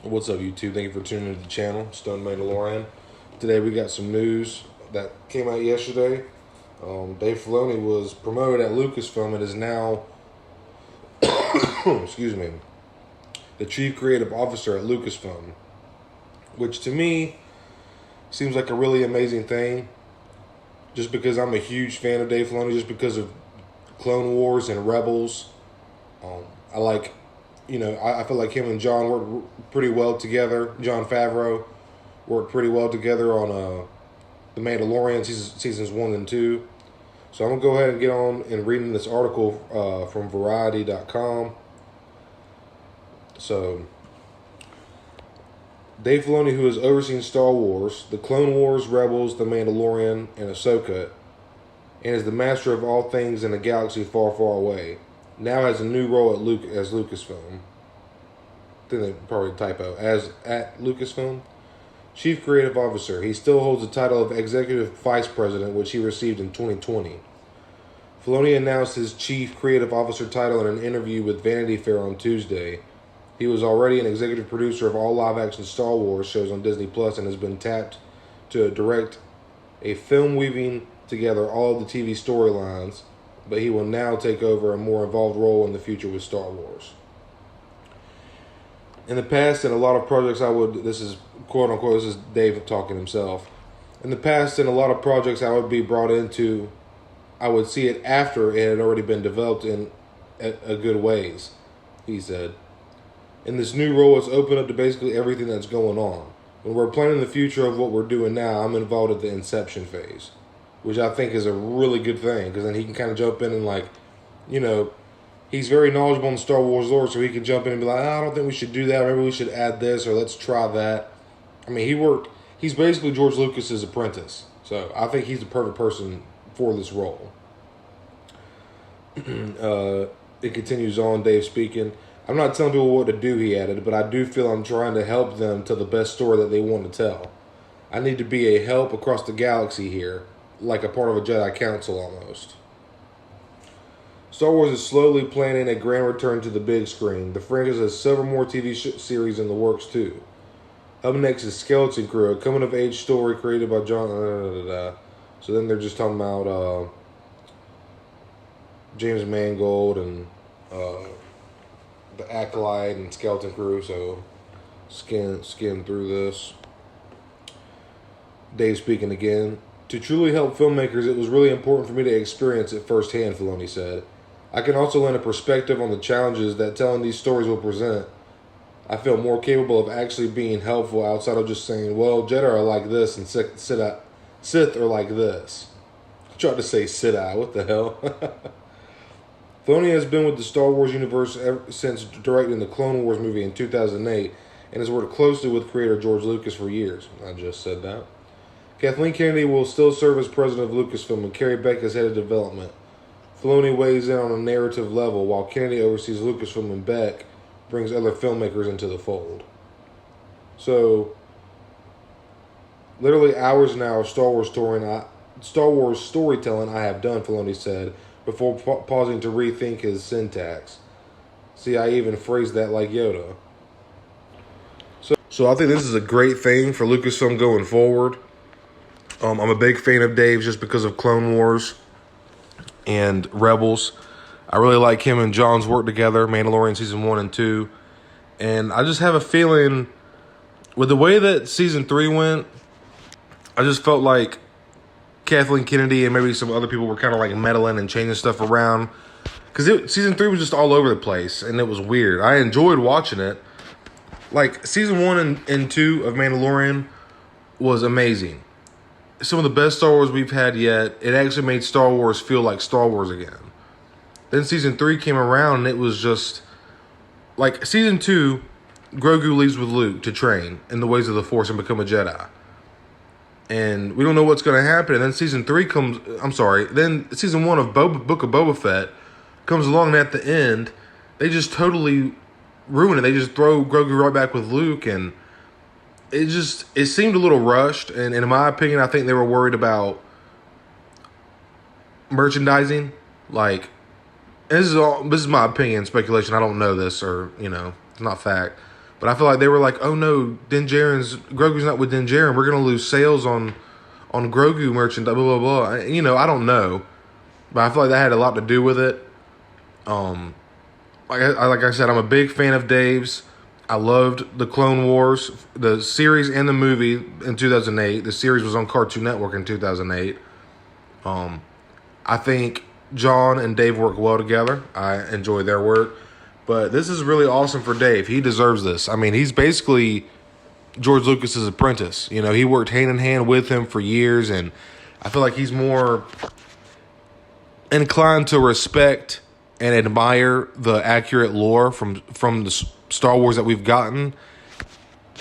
What's up, YouTube? Thank you for tuning into the channel, Stone Mandalorian. Today we got some news that came out yesterday. Dave Filoni was promoted at Lucasfilm and is now, excuse me, the Chief Creative Officer at Lucasfilm, which to me seems like a really amazing thing. Just because I'm a huge fan of Dave Filoni, just because of Clone Wars and Rebels. I like, I feel like him and John worked pretty well together. Jon Favreau worked pretty well together on The Mandalorian seasons 1 and 2. So I'm going to go ahead and get on and reading this article from Variety.com. So, Dave Filoni, who has overseen Star Wars, the Clone Wars, Rebels, The Mandalorian, and Ahsoka, and is the master of all things in a galaxy far, far away, now has a new role as Lucasfilm. I think they probably typo. At Lucasfilm, Chief Creative Officer. He still holds the title of Executive Vice President, which he received in 2020. Filoni announced his Chief Creative Officer title in an interview with Vanity Fair on Tuesday. He was already an executive producer of all live-action Star Wars shows on Disney Plus and has been tapped to direct a film weaving together all of the TV storylines, but he will now take over a more involved role in the future with Star Wars. In the past, in a lot of projects this is quote-unquote, this is Dave talking himself. In the past, in a lot of projects I would be brought into, I would see it after it had already been developed in a good ways, he said. In this new role, it's open up to basically everything that's going on. When we're planning the future of what we're doing now, I'm involved at the inception phase, which I think is a really good thing, because then he can kind of jump in and he's very knowledgeable in Star Wars lore, so he can jump in and be like, I don't think we should do that, maybe we should add this, or let's try that. I mean, he's basically George Lucas's apprentice, so I think he's the perfect person for this role. It continues on, Dave speaking. I'm not telling people what to do, he added, but I do feel I'm trying to help them tell the best story that they want to tell. I need to be a help across the galaxy here, like a part of a Jedi Council almost. Star Wars is slowly planning a grand return to the big screen. The franchise has several more TV series in the works too. Up next is Skeleton Crew, a coming-of-age story created by John... So then they're just talking about James Mangold and the Acolyte and Skeleton Crew, so skim through this. Dave speaking again. To truly help filmmakers, it was really important for me to experience it firsthand, Filoni said. I can also lend a perspective on the challenges that telling these stories will present. I feel more capable of actually being helpful outside of just saying, well, Jedi are like this and Sith are like this. I tried to say Sith, what the hell? Filoni has been with the Star Wars universe ever since directing the Clone Wars movie in 2008 and has worked closely with creator George Lucas for years. I just said that. Kathleen Kennedy will still serve as president of Lucasfilm and Carrie Beck as head of development. Filoni weighs in on a narrative level while Kennedy oversees Lucasfilm and Beck brings other filmmakers into the fold. So, literally hours now of Star Wars storytelling I have done, Filoni said, before pausing to rethink his syntax. See, I even phrased that like Yoda. So I think this is a great thing for Lucasfilm going forward. I'm a big fan of Dave's just because of Clone Wars and Rebels. I really like him and John's work together, Mandalorian season 1 and 2. And I just have a feeling, with the way that season 3 went, I just felt like Kathleen Kennedy and maybe some other people were kind of like meddling and changing stuff around. Because season 3 was just all over the place, and it was weird. I enjoyed watching it. Like, season 1 and 2 of Mandalorian was amazing. Some of the best Star Wars we've had yet. It actually made Star Wars feel like Star Wars again. Then season 3 came around, and it was just... Like, season 2, Grogu leaves with Luke to train in the ways of the Force and become a Jedi. And we don't know what's going to happen. And then season 3 comes... Then season 1 of Book of Boba Fett comes along, and at the end, they just totally ruin it. They just throw Grogu right back with Luke, and it seemed a little rushed. And in my opinion, I think they were worried about merchandising. Like, this is my opinion, speculation. I don't know this, or, it's not fact. But I feel like they were like, oh no, Grogu's not with Din Djarin. We're gonna lose sales on Grogu merchandise. Blah blah blah. You know, I don't know, but I feel like that had a lot to do with it. Like I said, I'm a big fan of Dave's. I loved the Clone Wars, the series and the movie in 2008. The series was on Cartoon Network in 2008. I think John and Dave work well together. I enjoy their work. But this is really awesome for Dave. He deserves this. I mean, he's basically George Lucas's apprentice. You know, he worked hand in hand with him for years, and I feel like he's more inclined to respect and admire the accurate lore from the Star Wars that we've gotten.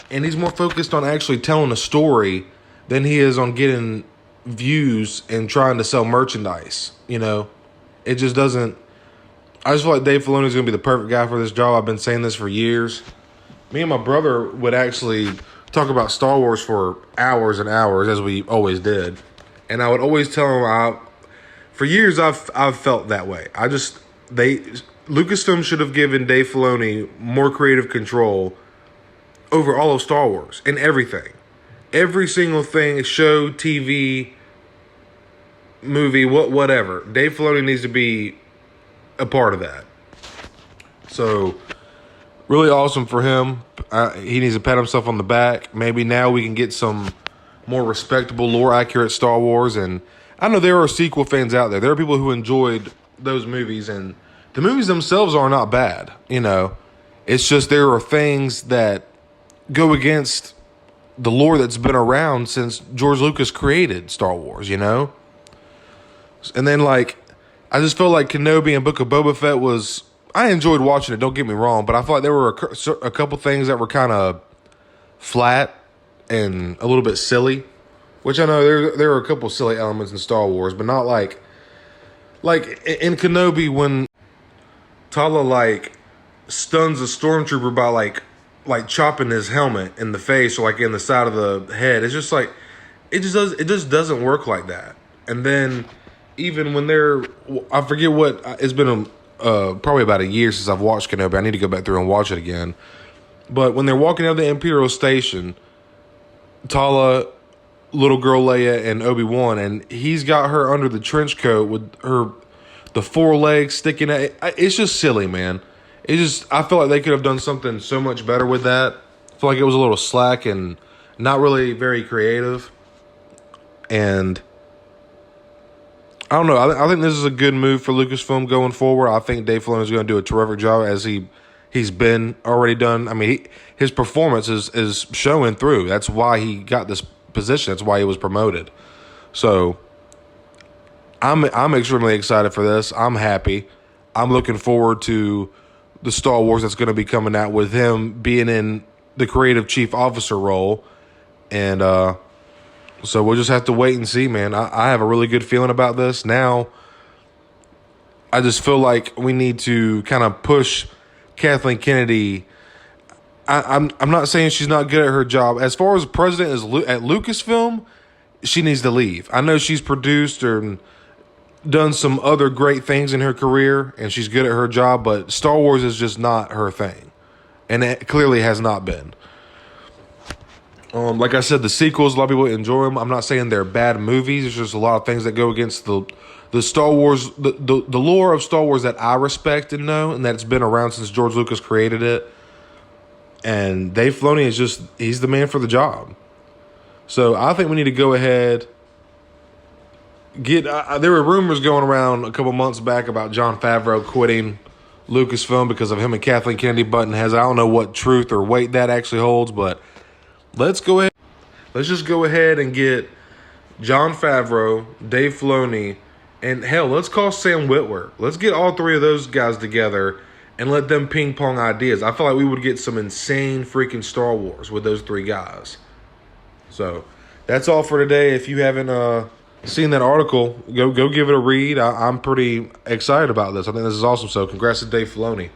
And he's more focused on actually telling a story than he is on getting views and trying to sell merchandise. You know, it just doesn't. I just feel like Dave Filoni is going to be the perfect guy for this job. I've been saying this for years. Me and my brother would actually talk about Star Wars for hours and hours, as we always did. And I would always tell him, for years I've felt that way. Lucasfilm should have given Dave Filoni more creative control over all of Star Wars and everything. Every single thing, show, TV, movie, whatever. Dave Filoni needs to be a part of that. So, really awesome for him. He needs to pat himself on the back. Maybe now we can get some more respectable, lore-accurate Star Wars. And I know there are sequel fans out there. There are people who enjoyed those movies, and the movies themselves are not bad. You know, it's just there are things that go against the lore that's been around since George Lucas created Star Wars, you know? And then, like, I just felt like Kenobi and Book of Boba Fett I enjoyed watching it, don't get me wrong, but I felt like there were a couple things that were kind of flat and a little bit silly, which I know there are a couple silly elements in Star Wars, but not like in Kenobi when Tala, like, stuns a stormtrooper by, like chopping his helmet in the face or, like, in the side of the head. It's just like, it just doesn't work like that. And then even when I forget what, it's been probably about a year since I've watched Kenobi. I need to go back through and watch it again. But when they're walking out of the Imperial Station, Tala, little girl Leia, and Obi-Wan, and he's got her under the trench coat with the four legs sticking out. It's just silly, man. I feel like they could have done something so much better with that. I feel like it was a little slack and not really very creative. And I don't know. I think this is a good move for Lucasfilm going forward. I think Dave Filoni is going to do a terrific job as he's been already done. I mean, his performance is showing through. That's why he got this position. That's why he was promoted. So I'm extremely excited for this. I'm happy. I'm looking forward to the Star Wars that's going to be coming out with him being in the creative chief officer role. And so we'll just have to wait and see, man. I have a really good feeling about this. Now, I just feel like we need to kind of push Kathleen Kennedy. I'm not saying she's not good at her job. As far as president at Lucasfilm, she needs to leave. I know she's produced or done some other great things in her career, and she's good at her job, but Star Wars is just not her thing. And it clearly has not been. Like I said, the sequels, a lot of people enjoy them. I'm not saying they're bad movies. There's just a lot of things that go against the Star Wars, the lore of Star Wars that I respect and know, and that's been around since George Lucas created it. And Dave Filoni he's the man for the job. So I think we need to go ahead, there were rumors going around a couple months back about Jon Favreau quitting Lucasfilm because of him and Kathleen Kennedy button heads. I don't know what truth or weight that actually holds, but let's just go ahead and get Jon Favreau, Dave Filoni, and hell, let's call Sam Witwer. Let's get all three of those guys together and let them ping pong ideas. I feel like we would get some insane freaking Star Wars with those three guys. So that's all for today. If you haven't seen that article, go give it a read. I'm pretty excited about this. I think this is awesome. So congrats to Dave Filoni.